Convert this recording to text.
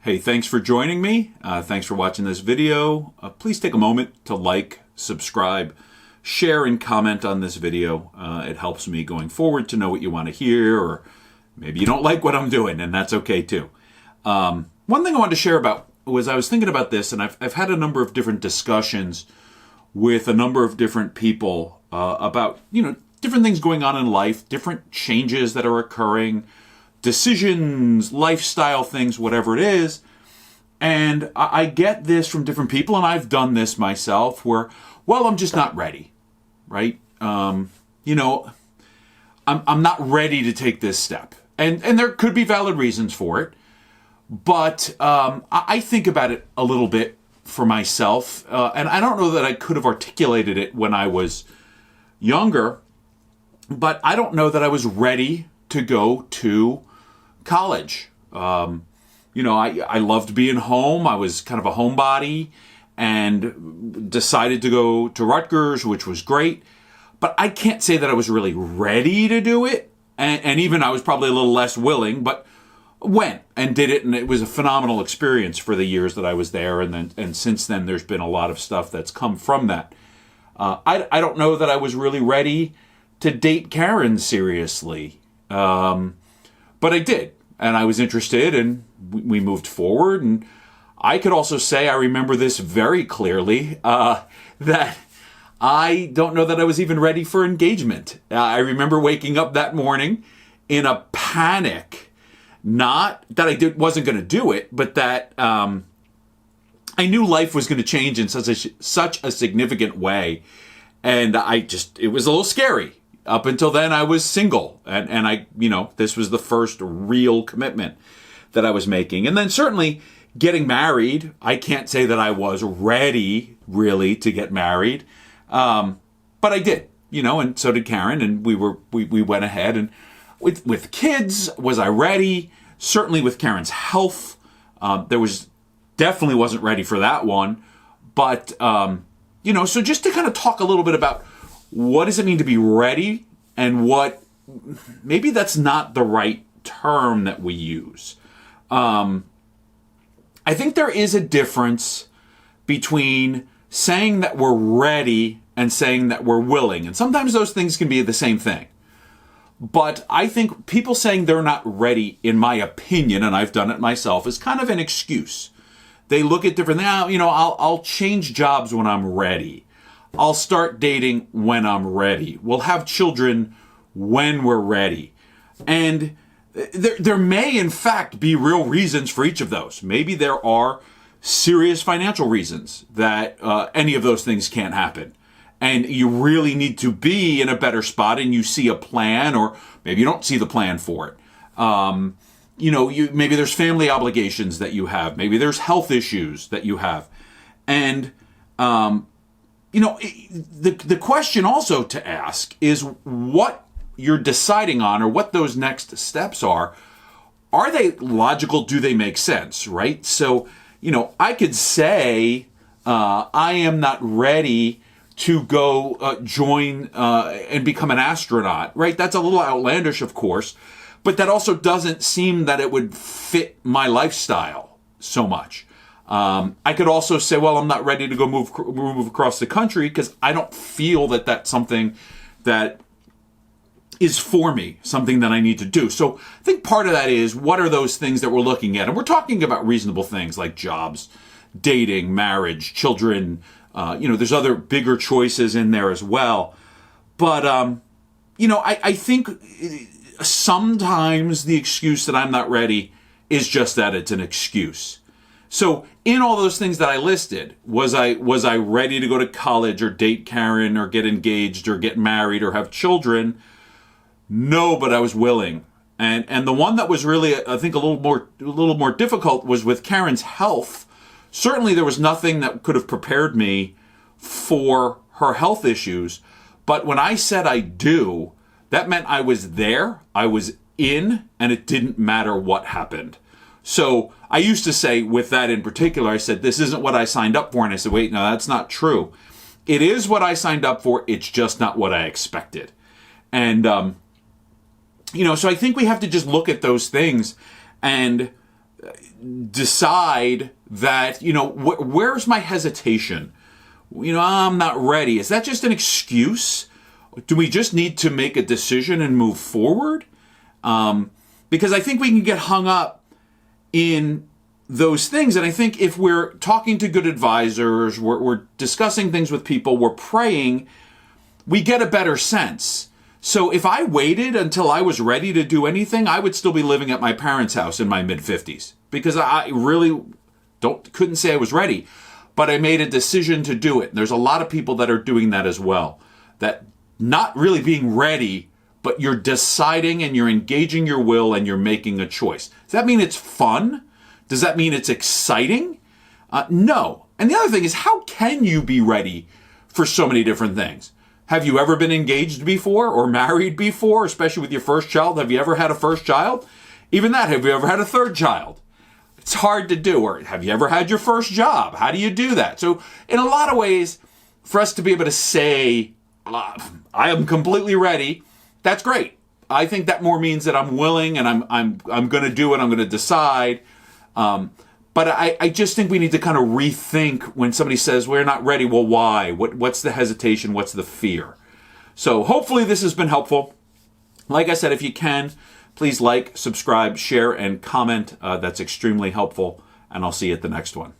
Hey, thanks for joining me. Thanks for watching this video. Please take a moment to like, subscribe, share, and comment on this video. It helps me going forward to know what you want to hear, or maybe you don't like what I'm doing, and that's okay too. One thing I wanted to share about was I was thinking about this, and I've had a number of different discussions with a number of different people about, different things going on in life, different changes that are occurring, decisions, lifestyle things, whatever it is. And I get this from different people, and I've done this myself where, I'm just not ready, right? I'm not ready to take this step. And there could be valid reasons for it. But I think about it a little bit for myself. And I don't know that I could have articulated it when I was younger, but I don't know that I was ready to go to college. I loved being home. I was kind of a homebody and decided to go to Rutgers, which was great. But I can't say that I was really ready to do it. And even I was probably a little less willing, but went and did it. And it was a phenomenal experience for the years that I was there. And since then, there's been a lot of stuff that's come from that. I don't know that I was really ready to date Karen seriously. But I did, and I was interested, and we moved forward. And I could also say I remember this very clearly, that I don't know that I was even ready for engagement. I remember waking up that morning in a panic, not that I wasn't going to do it, but that I knew life was going to change in such a significant way, and it was a little scary. Up until then, I was single, and this was the first real commitment that I was making. And then certainly getting married, I can't say that I was ready really to get married, but I did, and so did Karen, and we went ahead. And with kids, was I ready? Certainly with Karen's health, definitely wasn't ready for that one. But so just to kind of talk a little bit about, what does it mean to be ready, and what maybe that's not the right term that we use. I think there is a difference between saying that we're ready and saying that we're willing. And sometimes those things can be the same thing. But I think people saying they're not ready, in my opinion, and I've done it myself, is kind of an excuse. They look at different things. I'll change jobs when I'm ready. I'll start dating when I'm ready. We'll have children when we're ready. And there may, in fact, be real reasons for each of those. Maybe there are serious financial reasons that any of those things can't happen. And you really need to be in a better spot, and you see a plan, or maybe you don't see the plan for it. Maybe there's family obligations that you have. Maybe there's health issues that you have. And the question also to ask is what you're deciding on, or what those next steps are they logical? Do they make sense, right? So, I could say I am not ready to go join and become an astronaut, right? That's a little outlandish, of course, but that also doesn't seem that it would fit my lifestyle so much. I could also say, I'm not ready to go move across the country because I don't feel that that's something that is for me, something that I need to do. So I think part of that is, what are those things that we're looking at? And we're talking about reasonable things like jobs, dating, marriage, children. There's other bigger choices in there as well. But, I think sometimes the excuse that I'm not ready is just that it's an excuse. So in all those things that I listed, was I ready to go to college or date Karen or get engaged or get married or have children? No, but I was willing. And the one that was really, I think, a little more difficult was with Karen's health. Certainly there was nothing that could have prepared me for her health issues. But when I said I do, that meant I was there, I was in, and it didn't matter what happened. So I used to say, with that in particular, I said, this isn't what I signed up for. And I said, wait, no, that's not true. It is what I signed up for. It's just not what I expected. And, so I think we have to just look at those things and decide that, where's my hesitation? I'm not ready. Is that just an excuse? Do we just need to make a decision and move forward? Because I think we can get hung up in those things. And I think if we're talking to good advisors, we're discussing things with people, we're praying, we get a better sense. So if I waited until I was ready to do anything, I would still be living at my parents' house in my mid-50s because I really couldn't say I was ready. But I made a decision to do it. And there's a lot of people that are doing that as well. That not really being ready, but you're deciding and you're engaging your will and you're making a choice. Does that mean it's fun? Does that mean it's exciting? No. And the other thing is, how can you be ready for so many different things? Have you ever been engaged before or married before, especially with your first child? Have you ever had a first child? Even that, have you ever had a third child? It's hard to do. Or have you ever had your first job? How do you do that? So in a lot of ways, for us to be able to say, I am completely ready, that's great. I think that more means that I'm willing and I'm going to do it. I'm going to decide. But I just think we need to kind of rethink when somebody says we're not ready. Well, why? What's the hesitation? What's the fear? So hopefully this has been helpful. Like I said, if you can, please like, subscribe, share, and comment. That's extremely helpful. And I'll see you at the next one.